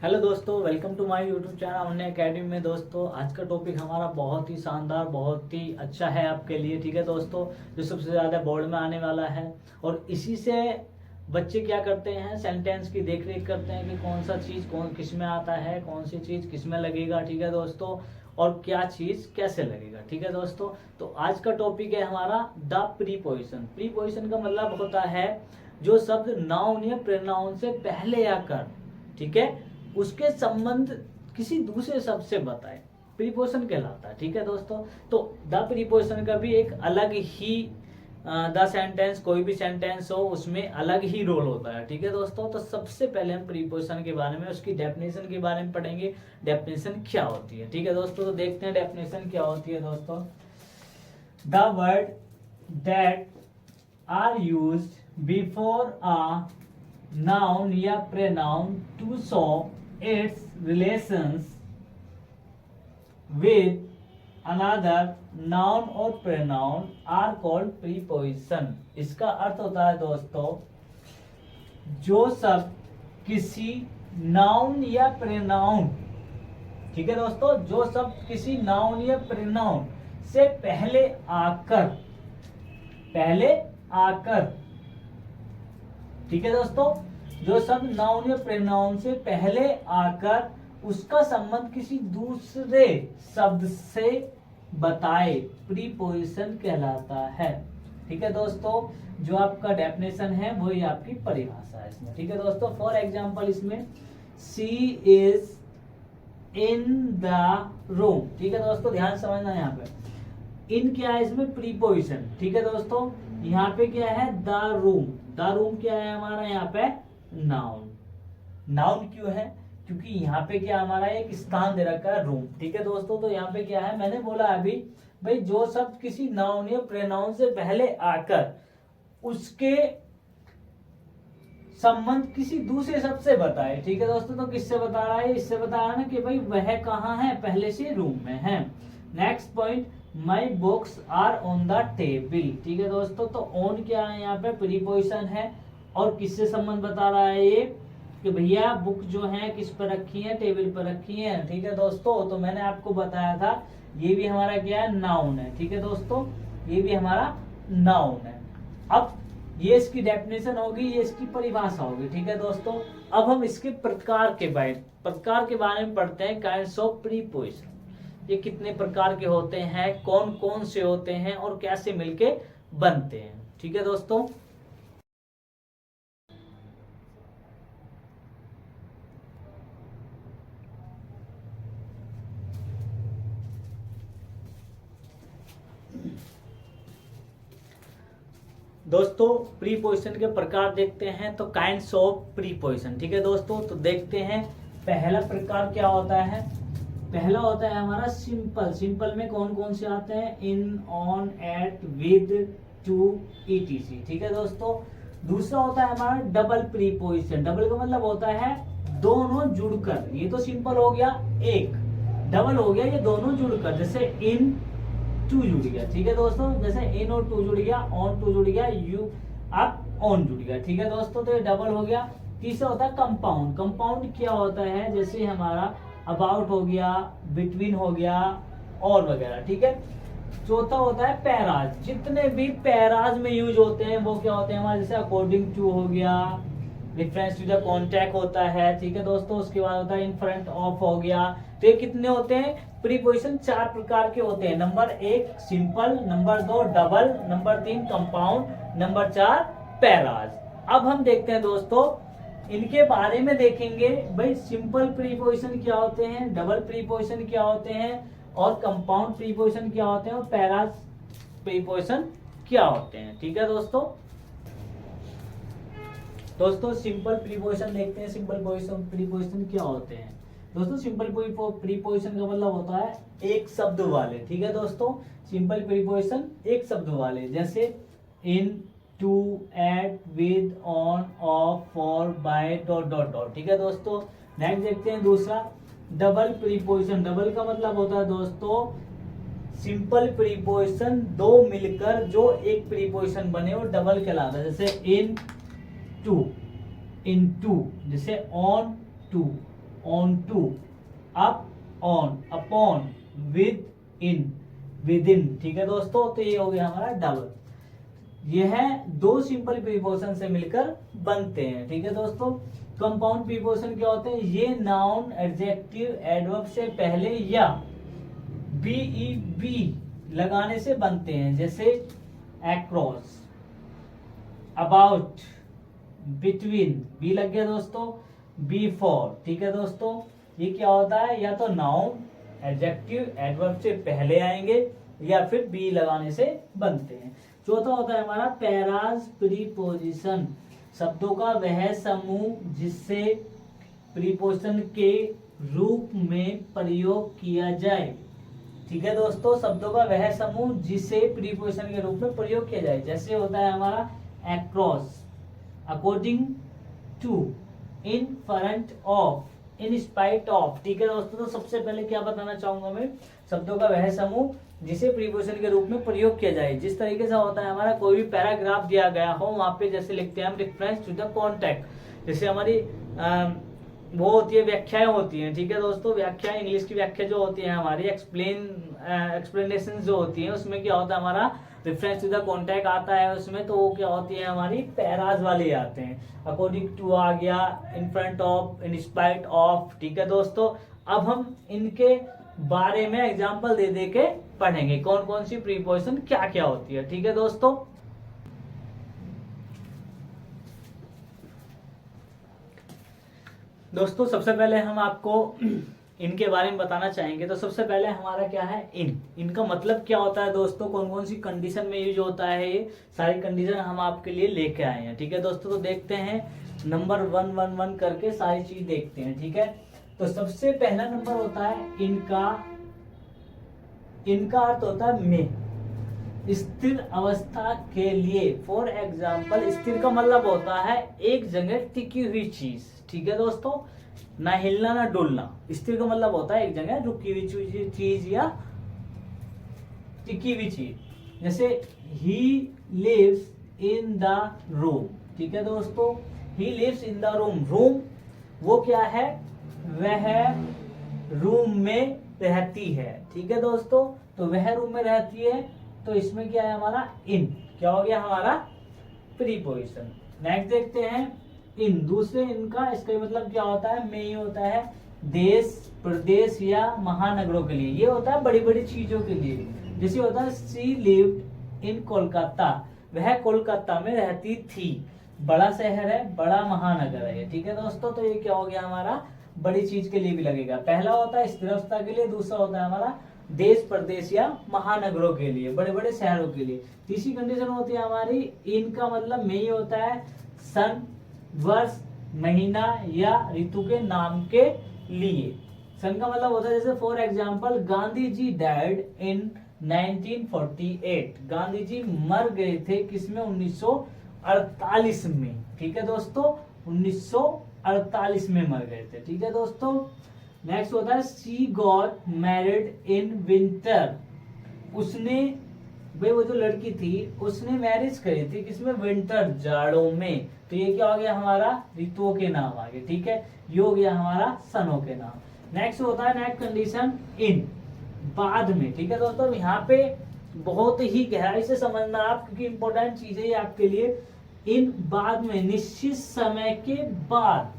Hello दोस्तों, welcome to my YouTube channel online academy में। दोस्तों आज का टॉपिक हमारा बहुत ही शानदार, बहुत ही अच्छा है आपके लिए। ठीक है दोस्तों, जो सबसे ज़्यादा बोर्ड में आने वाला है और इसी से बच्चे क्या करते हैं, सेंटेंस की देख रेख करते हैं कि कौन सा चीज़ कौन किस में आता है, कौन सी चीज़ किस में लगेगा। ठीक है दोस्तों, और क्या चीज़ कैसे लगेगा। ठीक है दोस्तों, तो आज का टॉपिक है हमारा द प्रीपोजिशन। प्रीपोजिशन का मतलब होता है जो शब्द नाउन या प्रोनाउन से पहले आकर, ठीक है, उसके संबंध किसी दूसरे शब्द से बताए, प्रीपोजिशन कहलाता है। ठीक है दोस्तों, तो द प्रीपोजिशन का भी एक अलग ही द सेंटेंस, कोई भी सेंटेंस हो उसमें अलग ही रोल होता है। ठीक है दोस्तों, तो सबसे पहले हम प्रीपोजिशन के बारे में, उसकी डेफिनेशन के बारे में पढ़ेंगे। डेफिनेशन क्या होती है। ठीक है दोस्तों, तो देखते हैं डेफिनेशन क्या होती है। दोस्तों, the word that are used before a noun या pronoun to show its relations with another noun और pronoun are called preposition। इसका अर्थ होता है दोस्तों, जो शब्द किसी नाउन या प्रोनाउन, ठीक है दोस्तों, जो शब्द किसी नाउन या प्रोनाउन से पहले आकर, ठीक है दोस्तों, जो शब्द नाउन या प्रोनाउन से पहले आकर उसका संबंध किसी दूसरे शब्द से बताए, प्रीपोजिशन कहलाता है। ठीक है दोस्तों, जो आपका डेफिनेशन है वही आपकी परिभाषा है इसमें। ठीक है दोस्तों, फॉर एग्जांपल इसमें she is in the room. ठीक है दोस्तों, ध्यान समझना, यहाँ पे इन क्या है, इसमें प्रीपोजिशन। ठीक है दोस्तों, यहाँ पे क्या है, द रूम। द रूम क्या है हमारा, यहाँ पे नाउन। नाउन क्यों है, क्योंकि यहाँ पे क्या हमारा एक स्थान दे रखा है, रूम। ठीक है दोस्तों, तो यहाँ पे क्या है, मैंने बोला अभी भाई जो शब्द किसी नाउन या प्रोनाउन से पहले आकर उसके संबंध किसी दूसरे शब्द से बताए। ठीक है दोस्तों, तो किससे बता रहा है, इससे बता रहा है ना कि भाई वह कहाँ है, पहले से रूम में है। Next point, my books are on the table. ठीक है दोस्तों, तो ऑन क्या है, यहाँ पे प्रीपोजिशन है और किससे संबंध बता रहा है ये, कि भैया बुक जो है किस पर रखी है, टेबल पर रखी है। ठीक है दोस्तों, तो मैंने आपको बताया था ये भी हमारा क्या है, नाउन है। ठीक है दोस्तों, ये भी हमारा नाउन है। अब ये इसकी डेफिनेशन होगी, ये इसकी परिभाषा होगी। ठीक है दोस्तों, अब हम इसके प्रकार के बारे में पढ़ते हैं। काइंड्स ऑफ प्रीपोजिशन, ये कितने प्रकार के होते हैं, कौन कौन से होते हैं और कैसे मिलके बनते हैं। ठीक है दोस्तों, प्रीपोजिशन के प्रकार देखते हैं, तो काइंड्स ऑफ प्रीपोजिशन। ठीक है दोस्तों, तो देखते हैं पहला प्रकार क्या होता है। पहला होता है हमारा सिंपल। सिंपल में कौन कौन से आते हैं, in, on, at, with, to, etc. ठीक है दोस्तों, दूसरा होता है हमारा डबल प्रीपोजिशन। डबल का मतलब होता है दोनों जुड़कर। ये तो सिंपल हो गया एक, डबल हो गया ये दोनों जुड़कर, जैसे इन टू जुड़ गया। ठीक है दोस्तों, जैसे इन और टू जुड़ गया, ऑन टू जुड़ गया, यू अब ऑन जुड़ गया। ठीक है दोस्तों, तो ये डबल हो गया। तीसरा होता है कंपाउंड। कंपाउंड क्या होता है, जैसे हमारा अबाउट हो गया, बिटवीन हो गया और वगैरह। ठीक है, चौथा होता है पैराज। जितने भी पैराज में यूज होते हैं वो क्या होते हैं हमारे, जैसे अकॉर्डिंग टू हो गया, रेफरेंस टू द कॉन्टैक्ट होता है। ठीक है दोस्तों, उसके बाद होता है इन फ्रंट ऑफ हो गया। तो ये कितने होते हैं, प्रीपोजिशन चार प्रकार के होते हैं। नंबर एक सिंपल, नंबर दो डबल, नंबर तीन कंपाउंड, नंबर चार पैराज। अब हम देखते हैं दोस्तों, इनके बारे में देखेंगे भाई, सिंपल प्रीपोजिशन क्या होते हैं, डबल प्रीपोजिशन क्या होते हैं और कंपाउंड प्रीपोजिशन क्या होते हैं और पैराज प्रीपोजिशन क्या होते हैं। ठीक है दोस्तों सिंपल प्रीपोजिशन देखते हैं। सिंपल प्रीपोजिशन क्या होते हैं दोस्तों। सिंपल प्रीपोजिशन का मतलब होता है एक शब्द वाले। ठीक है दोस्तों, सिंपल प्रीपोजिशन एक शब्द वाले, जैसे इन, to, at, with, on, of, for, by, dot dot dot. ठीक है दोस्तों, नेक्स्ट देखते हैं दूसरा डबल प्रीपोजिशन। डबल का मतलब होता है दोस्तों सिंपल प्रीपोजिशन दो मिलकर जो एक प्रीपोजिशन बने वो डबल कहलाता है। जैसे इन टू, जैसे onto, onto, upon, upon, within, within. ठीक है दोस्तों, तो ये हो गया हमारा डबल। ये है दो सिंपल प्रीपोजिशन से मिलकर बनते हैं। ठीक है दोस्तों, कंपाउंड प्रीपोजिशन क्या होते हैं? ये नाउन एडजेक्टिव एडवर्ब से पहले या बी लगाने से बनते हैं, जैसे अक्रॉस, अबाउट, बिटवीन, बी लग गया दोस्तों, बिफोर। ठीक है दोस्तों, ये क्या होता है? या तो नाउन एडजेक्टिव एडवर्ब से पहले आएंगे या फिर बी लगाने से बनते हैं। चौथा होता है हमारा पैराज प्रीपोजिशन, शब्दों का वह समूह जिससे प्रीपोजिशन के रूप में प्रयोग किया जाए। ठीक है दोस्तों, शब्दों का वह समूह जिसे प्रीपोजिशन के रूप में प्रयोग किया जाए, जैसे होता है हमारा across, according to, in front of, in spite of. ठीक है दोस्तों, तो सबसे पहले क्या बताना चाहूंगा मैं, शब्दों का वह समूह जिसे प्रीपोजिशन के रूप में प्रयोग किया जाए। जिस तरीके से होता है हमारा, कोई भी पैराग्राफ दिया गया हो, वहां पे जैसे लिखते हैं हम रेफरेंस टू द कॉन्टेक्स्ट, जैसे हमारी वो होती है, व्याख्याएं होती हैं। ठीक है दोस्तों, व्याख्या, इंग्लिश की व्याख्या जो होती है हमारी, एक्सप्लेनेशन जो होती है, उसमें क्या होता है हमारा रेफरेंस टू द कॉन्टेक्ट आता है उसमें, तो वो क्या होती है हमारी पैराज वाले आते हैं। अकॉर्डिंग टू आ गया, इन front of, in spite of. ठीक है दोस्तों, अब हम इनके बारे में एग्जाम्पल दे दे के पढ़ेंगे कौन कौन सी प्रीपोजिशन क्या क्या होती है। ठीक है दोस्तों, सबसे पहले हम आपको इनके बारे में बताना चाहेंगे। तो सबसे पहले हमारा क्या है, इनका मतलब क्या होता है दोस्तों, कौन कौन सी कंडीशन में यूज होता है, ये सारी कंडीशन हम आपके लिए लेके आए हैं। ठीक है दोस्तों, तो देखते हैं नंबर 1 करके सारी चीज देखते हैं। ठीक है, तो सबसे पहला नंबर होता है इनका अर्थ होता है में, स्थिर अवस्था के लिए। फॉर एग्जाम्पल, स्थिर का मतलब होता है एक जगह टिकी हुई चीज। ठीक है दोस्तों, ना हिलना ना डुलना। स्थिर का मतलब होता है एक जगह रुकी हुई चीज या टिकी हुई चीज। जैसे he lives in the room. ठीक है दोस्तों, he lives in the room, room वो क्या है, वह रूम में रहती है। ठीक है दोस्तों, तो वह रूम में रहती है, तो इसमें क्या है हमारा इन, क्या हो गया हमारा प्रीपोजिशन। नेक्स्ट देखते हैं इन, दूसरे इनका, इसका मतलब क्या होता है, में ही होता है देश, प्रदेश या महानगरों के लिए। ये होता है बड़ी बड़ी चीजों के लिए। जैसे होता है शी लिव्ड इन कोलकाता, वह कोलकाता में रहती थी। बड़ा शहर है, बड़ा महानगर है। ठीक है दोस्तों, तो ये क्या हो गया हमारा बड़ी चीज के लिए भी लगेगा। पहला होता है स्थिर अवस्था के लिए, दूसरा होता है हमारा देश, प्रदेश या महानगरों के लिए, बड़े बड़े शहरों के लिए। तीसरी कंडीशन होती है हमारी इनका मतलब में ही होता है सन, वर्ष, महीना या ऋतु के नाम के लिए। सन का मतलब होता है जैसे for example, Gandhi ji died in 1948। Gandhi ji मर गए थे किसमें, 1948 में। ठीक है दोस्तों, 1948 में मर गए थे। ठीक है दोस्तों, नेक्स्ट होता है she got married in winter. उसने, भाई वो जो लड़की थी उसने मैरिज करी थी किसमें, विंटर, जाड़ों में। तो ये क्या हो गया हमारा ऋतुओं के नाम आ गए। ठीक है, ये हो गया हमारा सनों के नाम। नेक्स्ट होता है नेक्स्ट कंडीशन इन, बाद में। ठीक है दोस्तों, यहाँ पे बहुत ही गहराई से समझना आप, क्योंकि इंपॉर्टेंट चीज है ये आपके लिए। इन बाद में, निश्चित समय के बाद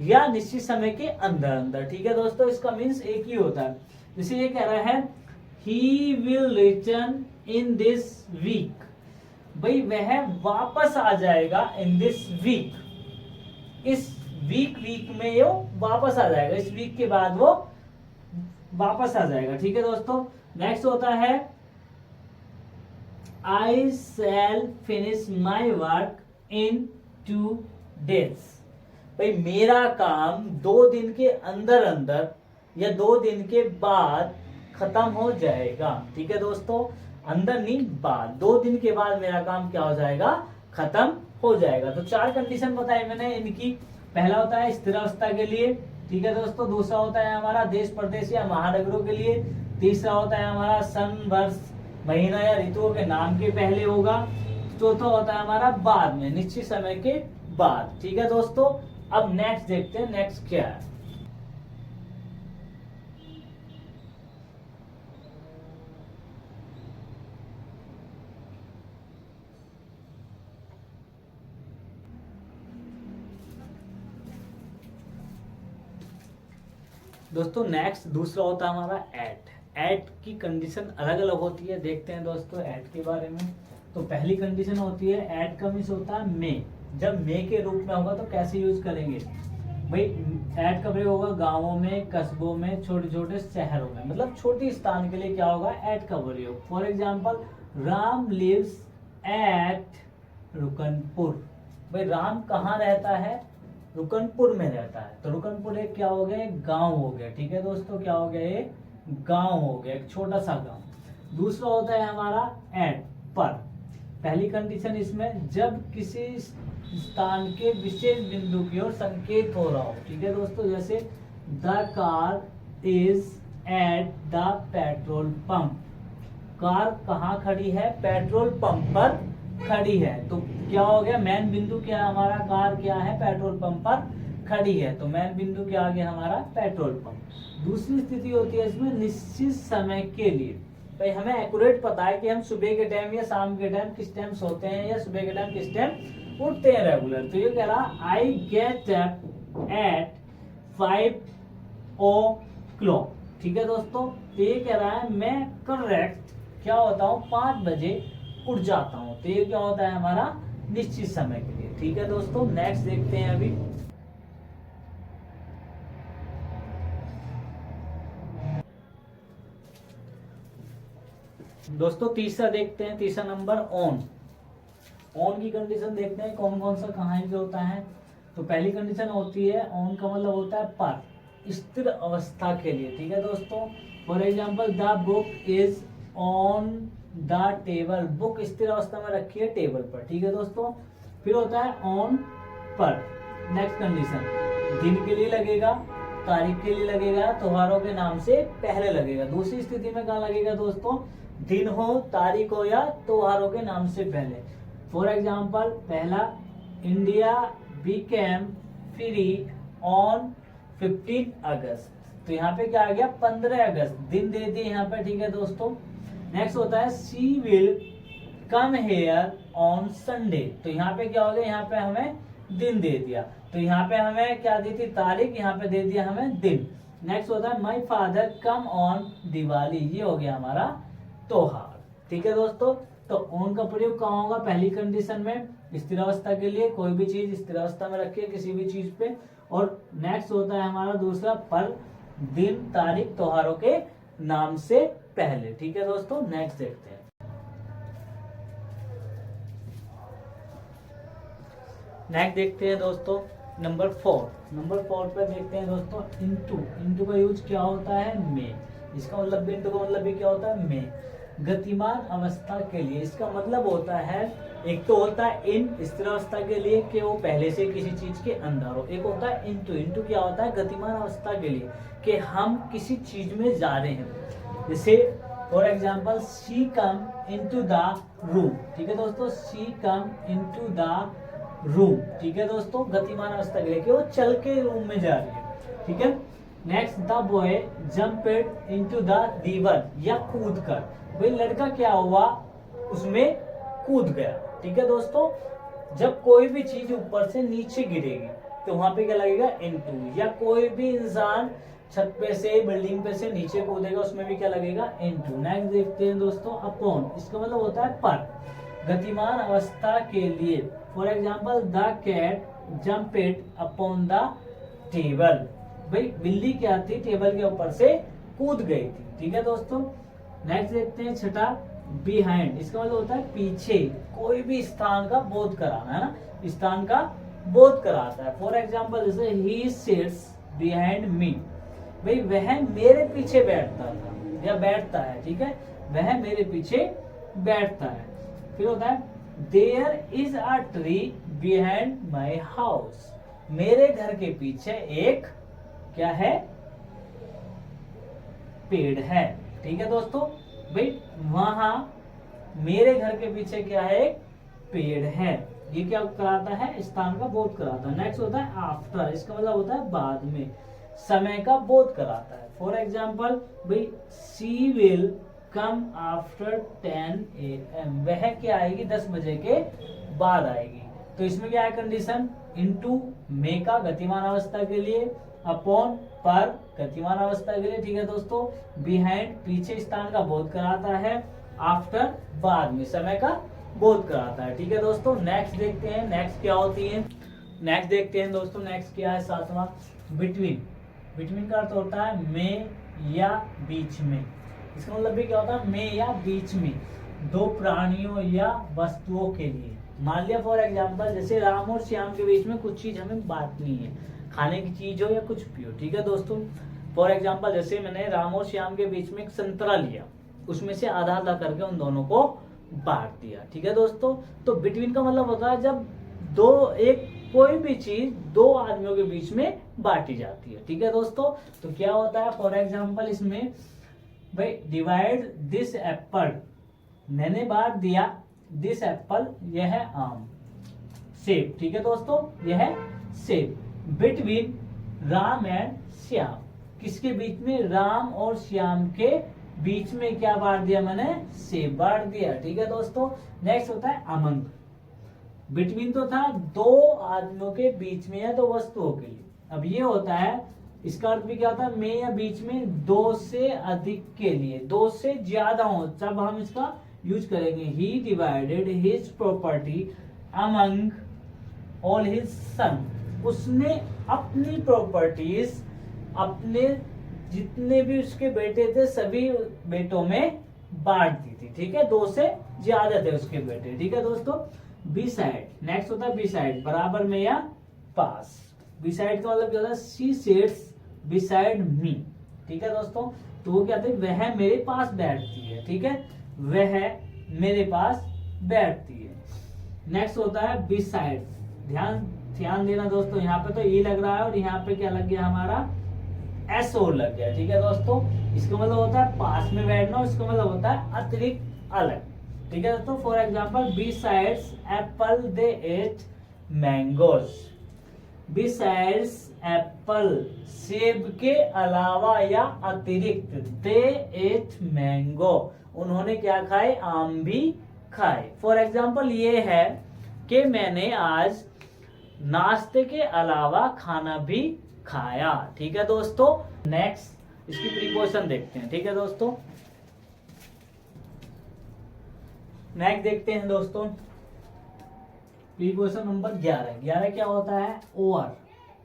या निश्चित समय के अंदर अंदर। ठीक है दोस्तों, इसका मीन्स एक ही होता है। जैसे ये कह रहा है he will return in this week, भाई वह वापस आ जाएगा इन दिस वीक, इस वीक में ये वापस आ जाएगा, इस वीक के बाद वो वापस आ जाएगा। ठीक है दोस्तों, नेक्स्ट होता है I shall finish my work in 2 days। भाई मेरा काम 2 दिन के अंदर अंदर या 2 दिन के बाद खत्म हो जाएगा। ठीक है दोस्तों, अंदर नहीं बाद, 2 दिन के बाद मेरा काम क्या हो जाएगा, खत्म हो जाएगा। तो 4 कंडीशन बताई मैंने इनकी। पहला होता है स्थिर अवस्था के लिए। ठीक है दोस्तों, दूसरा होता है हमारा देश, प्रदेश या महानगरों के लिए। तीसरा होता है हमारा सन, वर्ष, महीना या ऋतुओं के नाम के पहले होगा। चौथा होता है हमारा बाद में, निश्चित समय के बाद। ठीक है दोस्तों, अब नेक्स्ट देखते हैं नेक्स्ट क्या है। दोस्तों नेक्स्ट दूसरा होता है हमारा एट। एट की कंडीशन अलग अलग होती है, देखते हैं दोस्तों एट के बारे में। तो पहली कंडीशन होती है एट का मीन्स होता है मे। जब मे के रूप में होगा तो कैसे यूज करेंगे भाई, एट का प्रयोग होगा गांवों में, कस्बों में, छोटे छोटे शहरों में, मतलब छोटी स्थान के लिए क्या होगा एट का प्रयोग। For example Ram lives at Rukanpur. भाई राम कहाँ रहता है, रुकनपुर में रहता है। तो रुकनपुर एक क्या हो गया, एक गांव हो गया। ठीक है दोस्तों, क्या हो गया, एक गांव हो गया, एक छोटा सा गांव। दूसरा होता है हमारा एट पर। पहली कंडीशन इसमें जब किसी स्थान के विशेष बिंदु की ओर संकेत हो रहा हो। ठीक है दोस्तों, जैसे the car is at the petrol pump. Car कहाँ खड़ी है, पेट्रोल पंप पर खड़ी है। तो क्या हो गया, मेन बिंदु क्या है हमारा, कार क्या है, पेट्रोल पंप पर खड़ी है। तो मेन बिंदु क्या आ गया हमारा, पेट्रोल पंप। दूसरी स्थिति होती है इसमें निश्चित समय के लिए। भाई हमें एक्यूरेट पता है कि हम सुबह के टाइम या शाम के टाइम किस टाइम सोते हैं, या सुबह के टाइम किस टाइम उठते हैं रेगुलर। तो ये कह रहा I get up at 5 o'clock। ठीक है दोस्तों, तो ये कह रहा है मैं करेक्ट क्या होता हूँ 5 बजे उठ जाता हूँ। तो ये क्या होता है हमारा निश्चित समय के लिए। ठीक है दोस्तों, नेक्स्ट देखते हैं अभी। दोस्तों तीसरा देखते हैं, तीसरा नंबर ऑन। ऑन की कंडीशन देखते हैं कौन कौन सा कहाँ यूज होता है। तो पहली कंडीशन होती है ऑन का मतलब होता है पर, स्थिर अवस्था के लिए। ठीक है दोस्तों, for example the book is on the table. Book स्थिर अवस्था में रखी है टेबल पर। ठीक है दोस्तों, फिर होता है ऑन पर। नेक्स्ट कंडीशन दिन के लिए लगेगा, तारीख के लिए लगेगा, त्योहारों के नाम से पहले लगेगा। दूसरी स्थिति में कहाँ लगेगा दोस्तों, दिन हो, तारीख हो या त्योहारों के नाम से पहले। फॉर एग्जाम्पल पहला इंडिया बिकेम फ्री ऑन 15 अगस्त। तो यहाँ पे क्या आ गया 15 अगस्त, दिन दे दिए यहाँ पे। ठीक है दोस्तों, नेक्स्ट होता है she will come here on Sunday. तो यहाँ पे क्या हो गया, यहाँ पे हमें दिन दे दिया। तो यहाँ पे हमें क्या दी थी तारीख, यहाँ पे दे दिया हमें दिन। नेक्स्ट होता है my father come on Diwali. ये हो गया हमारा त्योहार। ठीक है दोस्तों, तो ऑन का प्रयोग कहाँ होगा, पहली कंडीशन में स्थिर अवस्था के लिए, कोई भी चीज स्थिर अवस्था में रखिए किसी भी चीज पे। और नेक्स्ट होता है हमारा दूसरा पर, दिन, तारीख, त्योहारों के नाम से पहले। ठीक है दोस्तों, नेक्स्ट देखते हैं। नेक्स्ट देखते हैं दोस्तों नंबर 4। नंबर 4 पे देखते हैं दोस्तों इनटू। इनटू का यूज क्या होता है, में। इसका मतलब इनटू का मतलब भी क्या होता है, में। गतिमान अवस्था के लिए इसका मतलब होता है, एक तो होता है इन स्थिर अवस्था के लिए कि वो पहले से किसी चीज के अंदर हो। एक होता है इनटू। इनटू क्या होता है, गतिमान अवस्था के लिए कि हम किसी चीज में जा रहे हैं। जैसे for example she come into the room. ठीक है दोस्तों, she come into the room. ठीक है दोस्तों, गतिमान अवस्था के लिए कि वो चल के रूम में जा रही है। ठीक है, next the boy jumped into the river, या कूद कर। भाई लड़का क्या हुआ, उसमें कूद गया। ठीक है दोस्तों, जब कोई भी चीज ऊपर से नीचे गिरेगी तो वहां पे क्या लगेगा, इनटू। या कोई भी इंसान छत पे से, बिल्डिंग पे से नीचे कूदेगा, उसमें भी क्या लगेगा, इनटू। नेक्स्ट देखते हैं दोस्तों अपॉन। इसका मतलब होता है पर, गतिमान अवस्था के लिए। For example the cat jumped upon the table. भाई बिल्ली क्या थी, टेबल के ऊपर से कूद गई थी। ठीक है दोस्तों, नेक्स्ट देखते हैं छठा बिहाइंड। इसका मतलब होता है पीछे, कोई भी स्थान का बोध कराना, है ना, स्थान का बोध कराता है। फॉर एग्जाम्पल जैसे ही सिट्स बिहाइंड मी। भाई वह मेरे पीछे बैठता था या बैठता है। ठीक है, वह मेरे पीछे बैठता है। फिर होता है there is a tree behind my house. मेरे घर के पीछे एक क्या है, पेड़ है। ठीक है दोस्तों, भाई वहां मेरे घर के पीछे क्या है, एक पेड़ है। ये क्या कराता है, स्थान का बोध कराता है। नेक्स्ट होता है आफ्टर। इसका मतलब होता है बाद में, समय का बोध कराता है। फॉर एग्जाम्पल भाई she will come after 10 AM। वह क्या आएगी, 10 बजे के बाद आएगी। तो इसमें क्या है कंडीशन, इनटू में का गतिमान अवस्था के लिए, अपॉन पर गतिमान अवस्था के लिए, ठीक है दोस्तों। बिहाइंड पीछे स्थान का बोध कराता है। आफ्टर बाद में समय का बोध कराता है, ठीक है दोस्तों। नेक्स्ट देखते हैं, नेक्स्ट क्या होती है। नेक्स्ट देखते हैं दोस्तों, नेक्स्ट क्या है, सातवां बिटवीन। बिटवीन का अर्थ होता है में या बीच में। इसका मतलब भी क्या होता है, में या बीच में, दो प्राणियों या वस्तुओं के लिए। मान लिया फॉर एग्जांपल जैसे राम और श्याम के बीच में कुछ चीज हमें बांटनी है, खाने की चीज हो या कुछ भी हो, ठीक है दोस्तों। फॉर एग्जांपल जैसे मैंने राम और श्याम के बीच में एक संतरा लिया, उसमें से आधा आधा करके उन दोनों को बांट दिया, ठीक है दोस्तों। तो बिटवीन का मतलब होता है जब दो एक कोई भी चीज दो आदमियों के बीच में बांटी जाती है, ठीक है दोस्तों। तो क्या होता है फॉर एग्जांपल इसमें भाई डिवाइड दिस एप्पल, मैंने बांट दिया दिस एप्पल, यह है आम, सेब, ठीक है दोस्तों, यह है सेब। बिटवीन राम एंड श्याम, किसके बीच में, राम और श्याम के बीच में क्या बांट दिया मैंने, सेब बांट दिया, ठीक है दोस्तों। नेक्स्ट होता है अमंग। बिटवीन तो था दो आदमियों के बीच में या दो वस्तुओं के लिए, अब ये होता है, इसका अर्थ भी क्या होता है, में या बीच में, दो से अधिक के लिए, दो से ज्यादा हो तब हम इसका यूज करेंगे। He divided his property among all his son, उसने अपनी प्रॉपर्टीज अपने जितने भी उसके बेटे थे सभी बेटों में बांट दी थी, ठीक है, दो से ज्यादा थे उसके बेटे, ठीक है दोस्तों। बी साइड, नेक्स्ट होता है बी साइड, बराबर में या पास। बी साइड का मतलब क्या होता है, शी सिट्स बिसाइड मी, ठीक है दोस्तों। तो वो क्या, वह मेरे पास बैठती है, ठीक है, वह मेरे पास बैठती है। नेक्स्ट होता है बिसाइड, ध्यान ध्यान देना दोस्तों, यहाँ पे तो ई लग रहा है और यहाँ पे क्या लग गया हमारा, एस और लग गया, ठीक है दोस्तों। इसका मतलब होता है पास में बैठना, इसका मतलब होता है अतिरिक्त अलग, ठीक है दोस्तों। For example besides apple they ate mangoes, besides apple, सेब के अलावा या अतिरिक्त, दे एट मैंगो, उन्होंने क्या खाए, आम भी खाए। फॉर एग्जाम्पल ये है कि मैंने आज नाश्ते के अलावा खाना भी खाया, ठीक है दोस्तों। नेक्स्ट इसकी प्रीपोजिशन देखते हैं, ठीक है दोस्तों। नेक्स्ट देखते हैं दोस्तों प्रीपोजिशन नंबर 11। 11 क्या होता है, ओवर।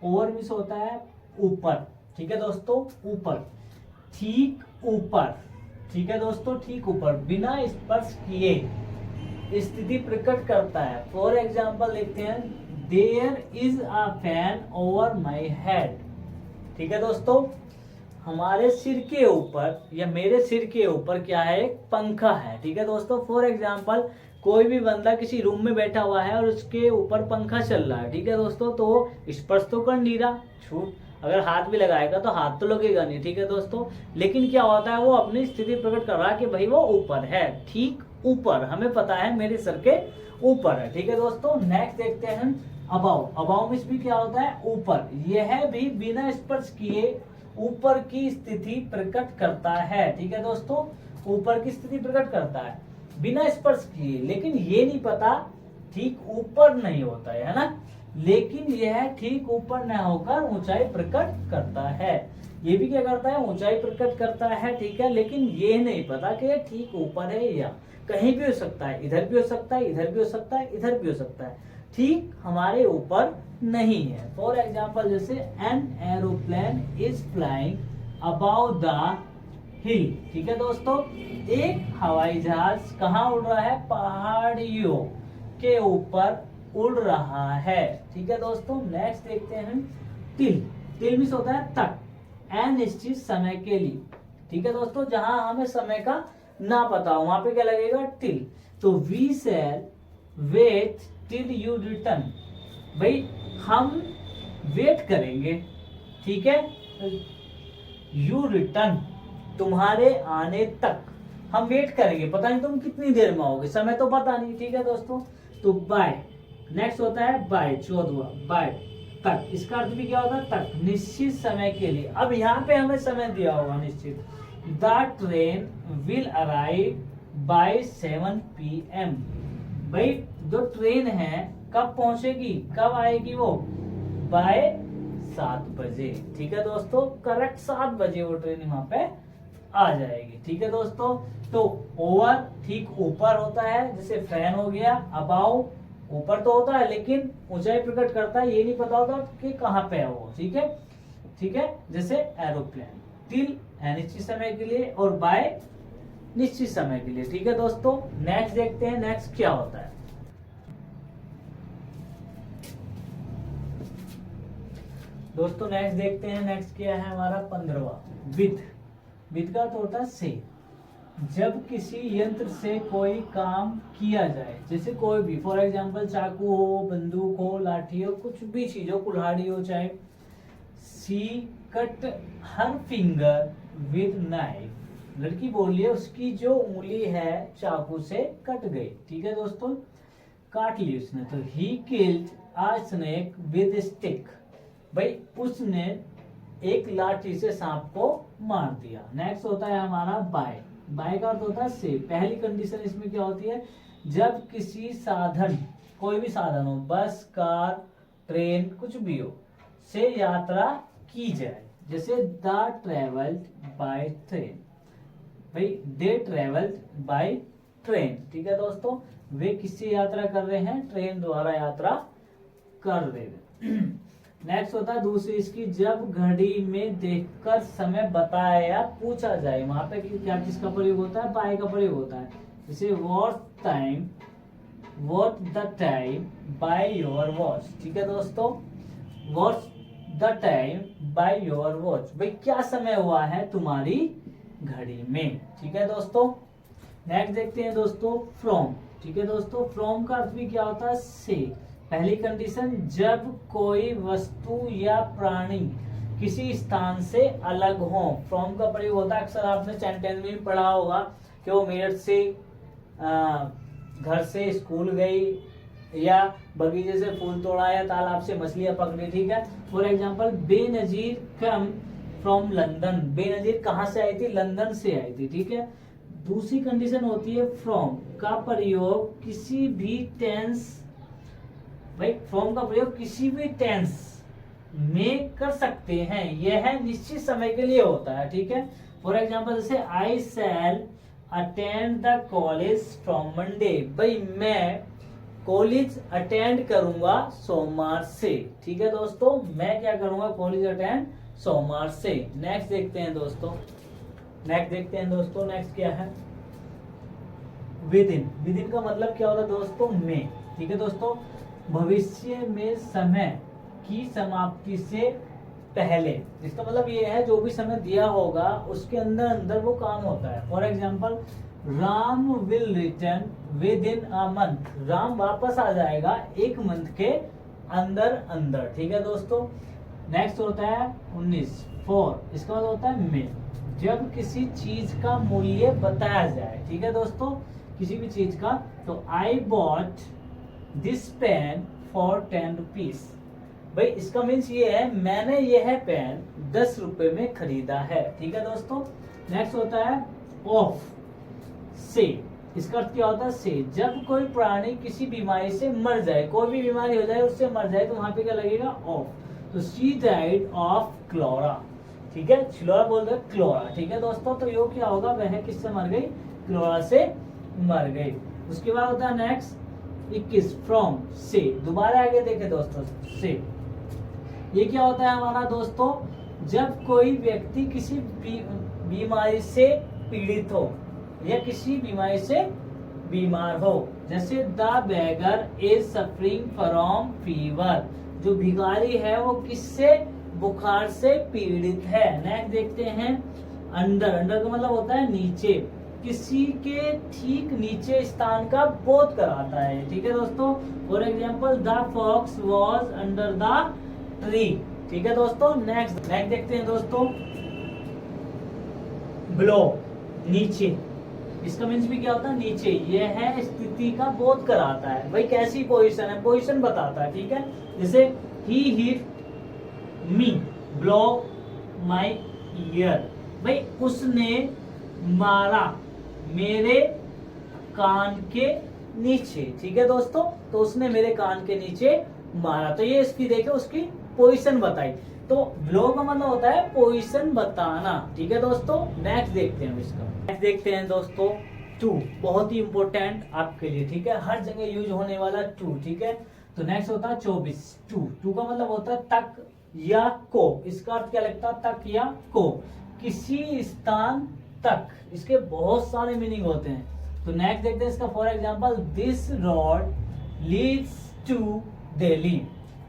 ओवर मीन्स होता है ऊपर, ठीक है दोस्तों, ऊपर, ठीक ऊपर, ठीक है दोस्तों, ठीक ऊपर, बिना स्पर्श किए स्थिति प्रकट करता है। फॉर एग्जाम्पल देखते हैं, there is a fan over my head, ठीक है दोस्तों, हमारे सिर के ऊपर या मेरे सिर के ऊपर क्या है, एक पंखा है, ठीक है दोस्तों। फॉर एग्जाम्पल कोई भी बंदा किसी रूम में बैठा हुआ है और उसके ऊपर पंखा चल रहा है, ठीक है दोस्तों, तो वो स्पर्श तो कर नहीं रहा, छूट, अगर हाथ भी लगाएगा तो हाथ तो लगेगा नहीं, ठीक है दोस्तों। लेकिन क्या होता है, वो अपनी स्थिति प्रकट कर रहा है कि भाई वो ऊपर है, ठीक ऊपर, हमें पता है मेरे सर के ऊपर है, ठीक है दोस्तों। नेक्स्ट देखते हैं अबाउ। अबाउ मींस भी क्या होता है, ऊपर, यह भी बिना स्पर्श किए ऊपर की स्थिति प्रकट करता है, ठीक है दोस्तों, ऊपर की स्थिति प्रकट करता है बिना स्पर्श किए। लेकिन ये नहीं पता ठीक ऊपर नहीं होता है ना, लेकिन यह ठीक ऊपर न होकर ऊंचाई प्रकट करता है। ये भी क्या करता है, ऊंचाई प्रकट करता है, ठीक है, लेकिन ये नहीं पता कि ये ठीक ऊपर है या कहीं भी हो सकता है, इधर भी हो सकता है, इधर भी हो सकता है, इधर भी हो सकता है, ठीक हमारे ऊपर नहीं है। फॉर एग्जाम्पल जैसे an aeroplane is flying about the हिल, ठीक है दोस्तों, एक हवाई जहाज कहाँ उड़ रहा है, पहाड़ियों के ऊपर उड़ रहा है, ठीक है दोस्तों। नेक्स्ट देखते हैं टिल। टिल मींस होता है तक, अनिश्चित समय के लिए, ठीक है दोस्तों, जहां हमें समय का ना पता हो वहां पे क्या लगेगा, टिल। तो we shall wait till you return, भाई हम वेट करेंगे, ठीक है, यू रिटर्न, तुम्हारे आने तक हम वेट करेंगे, पता नहीं तुम कितनी देर में आओगे, समय तो पता नहीं, ठीक है दोस्तों। तो बाय, नेक्स्ट होता है बाय, 14वां बाय, तक, इसका अर्थ भी क्या होता है, तक, निश्चित समय के लिए। अब यहाँ पे हमें समय दिया होगा निश्चित, the train will arrive by 7 PM, भाई जो ट्रेन है कब पहुंचेगी, कब आएगी वो, बाय 7 बजे। ठीक है दोस्तों, करेक्ट 7 बजे वो ट्रेन वहां पे आ जाएगी। ठीक है दोस्तों, तो ओवर ठीक ऊपर होता है, जैसे फैन हो गया। अबाउ ऊपर तो होता है लेकिन ऊंचाई प्रकट करता है, ये नहीं पता होता कि कहाँ पे है वो। ठीक है, ठीक है, जैसे एरोप्लेन। टिल अनिश्चित समय के लिए और बाय निश्चित समय के लिए। ठीक है दोस्तों, नेक्स्ट देखते हैं नेक्स्ट क्या होता है। दोस्तों नेक्स्ट देखते हैं, नेक्स्ट क्या है हमारा 15वां, विद का अर्थ होता है से। जब किसी यंत्र से कोई काम किया जाए, जैसे कोई भी, फॉर एग्जांपल चाकू हो, बंदूक हो, लाठी हो, कुछ भी चीज हो, कुल्हाड़ी हो चाहे। She cut her finger with knife. लड़की बोली है उसकी जो उंगली है चाकू से कट गई। ठीक है दोस्तों, काट ली उसने। तो he killed a snake with stick. भाई उसने एक लाठी से सांप को मार दिया। नेक्स्ट होता है हमारा बाय। बाय का अर्थ होता है से। पहली कंडीशन इसमें क्या होती है, जब किसी साधन, कोई भी साधन हो, बस, कार, ट्रेन, कुछ भी हो, से यात्रा की जाए। जैसे द ट्रेवल्ड बाय ट्रेन। भाई दे ट्रेवल्ड बाय ट्रेन। ठीक है दोस्तों, वे किससे यात्रा कर रहे हैं, ट्रेन द्वारा यात्रा कर रहे हैं। नेक्स्ट होता है दूसरी इसकी, जब घड़ी में देखकर समय बताया या पूछा जाए। वहां पे क्या किसका प्रयोग होता है, बाय का प्रयोग होता है। जैसे what the time by your watch. ठीक है दोस्तों, what the time by your watch. भाई क्या समय हुआ है तुम्हारी घड़ी में। ठीक है दोस्तों, नेक्स्ट देखते हैं दोस्तों फ्रॉम। ठीक है दोस्तों, फ्रॉम का अर्थ भी क्या होता है, से। पहली कंडीशन, जब कोई वस्तु या प्राणी किसी स्थान से अलग हो। फ्रॉम का प्रयोग होता है, अक्सर आपने सेंटेंस में भी पढ़ा होगा कि वो मेरठ से घर से स्कूल गई, या बगीचे से फूल तोड़ा, या तालाब से मछलियां पकड़ी। ठीक है, for example Benazir come from London. Benazir कहाँ से आई थी, लंदन से आई थी। ठीक है, दूसरी कंडीशन होती है फ्रॉम का प्रयोग किसी भी टेंस। भाई फ्रॉम का प्रयोग किसी भी टेंस में कर सकते हैं, यह निश्चित समय के लिए होता है। ठीक है, फॉर एग्जाम्पल जैसे I shall attend the college from Monday. भाई मैं कॉलेज अटेंड करूंगा सोमवार से। ठीक है दोस्तों, मैं क्या करूंगा, कॉलेज अटेंड सोमवार से। नेक्स्ट देखते हैं दोस्तों, नेक्स्ट क्या है, विद इन का मतलब क्या होता है दोस्तों, में। ठीक है दोस्तों, भविष्य में समय की समाप्ति से पहले। इसका मतलब ये है जो भी समय दिया होगा उसके अंदर अंदर वो काम होता है। For example Ram will return with in a month. Ram वापस आ जाएगा 1 मंथ के अंदर अंदर। ठीक है दोस्तों, नेक्स्ट होता है 19 फॉर। इसका मतलब होता है में, जब किसी चीज का मूल्य बताया जाए। ठीक है दोस्तों, किसी भी चीज का। तो I bought this pen for 10 rupees. भाई इसका मीन्स ये है मैंने यह पेन 10 रुपए में खरीदा है। ठीक है दोस्तों, नेक्स्ट होता है ऑफ से। इसका अर्थ क्या होता है, से। जब कोई प्राणी किसी बीमारी से मर जाए, कोई भी बीमारी हो जाए उससे मर जाए, तो वहां पे क्या लगेगा, ऑफ। तो शी डाइड ऑफ क्लोरा। ठीक है, क्लोरा बोलते हैं क्लोरा। ठीक है दोस्तों, तो यो क्या होगा, वह किससे मर गई, क्लोरा से मर गई। उसके बाद होता है नेक्स्ट 21 फ्रॉम से। दोबारा आगे देखे दोस्तों, से ये क्या होता है हमारा दोस्तों, जब कोई व्यक्ति किसी बीमारी से पीड़ित हो या किसी बीमारी से बीमार हो। जैसे the beggar is suffering from fever. जो भिखारी है वो किससे, बुखार से पीड़ित है। नेक्स्ट देखते हैं अंडर का मतलब होता है नीचे, किसी के ठीक नीचे स्थान का बोध कराता है। ठीक है दोस्तों, for example the fox was under the tree. ठीक है दोस्तों, नेक्स्ट देखते हैं दोस्तों बिलो, नीचे। इसका मीन्स भी क्या होता है, नीचे। यह है स्थिति का बोध कराता है। भाई कैसी पोजीशन है, पोजीशन बताता है। ठीक है, जैसे ही हिट मी ब्लो माई ईयर। भाई उसने मारा मेरे कान के नीचे। ठीक है दोस्तों, तो उसने मेरे कान के नीचे मारा। तो ये इसकी देखे उसकी पोजीशन बताई। तो बिलो का मतलब होता है पोजीशन बताना। ठीक है दोस्तों, नेक्स्ट देखते हैं इसका। नेक्स्ट देखते हैं दोस्तों टू, बहुत ही इंपॉर्टेंट आपके लिए। ठीक है, हर जगह यूज होने वाला टू। ठीक है, तो नेक्स्ट होता है 24। टू का मतलब होता है तक या को। इसका अर्थ क्या लगता है, तक या को, किसी स्थान तक। इसके बहुत सारे मीनिंग होते हैं। तो नेक्स्ट देखते हैं इसका। For example, this road leads to Delhi.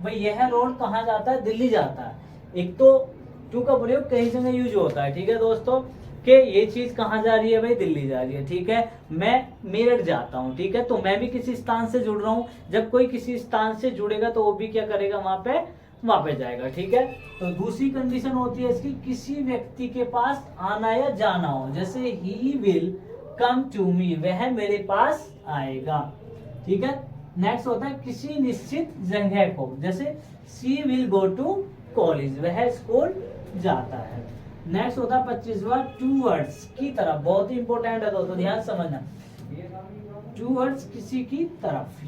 भाई यह रोड कहाँ जाता है, दिल्ली जाता है। एक तो टू का प्रयोग कई जगह यूज होता है। ठीक है दोस्तों, कि ये चीज कहाँ जा रही है, भाई दिल्ली जा रही है। ठीक है, मैं मेरठ जाता हूँ। ठीक है, तो मैं भी किसी स्थान से जुड़ रहा हूँ। जब कोई किसी स्थान से जुड़ेगा तो वो भी क्या करेगा, वहां पे जाएगा। ठीक है, तो दूसरी कंडीशन होती है इसकी, किसी व्यक्ति के पास आना या जाना हो। जैसे he will come to me, वह मेरे पास आएगा। ठीक है, नेक्स्ट होता है किसी निश्चित जगह को। जैसे सी विल गो टू कॉलेज, वह स्कूल जाता है। नेक्स्ट होता है 25वां, टूवर्ड्स की तरफ। बहुत ही इंपॉर्टेंट है दोस्तों, ध्यान समझना। टूवर्ड्स किसी की तरफ,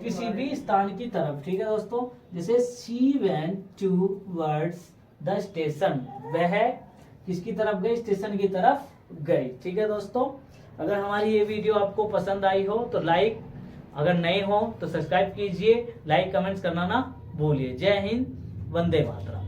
किसी भी स्थान की तरफ। ठीक है दोस्तों, जैसे she went towards the station, वह किसकी तरफ गई, स्टेशन की तरफ गई। ठीक है दोस्तों, अगर हमारी ये वीडियो आपको पसंद आई हो तो लाइक, अगर नए हो तो सब्सक्राइब कीजिए। लाइक कमेंट्स करना ना भूलिए। जय हिंद, वंदे मातरम।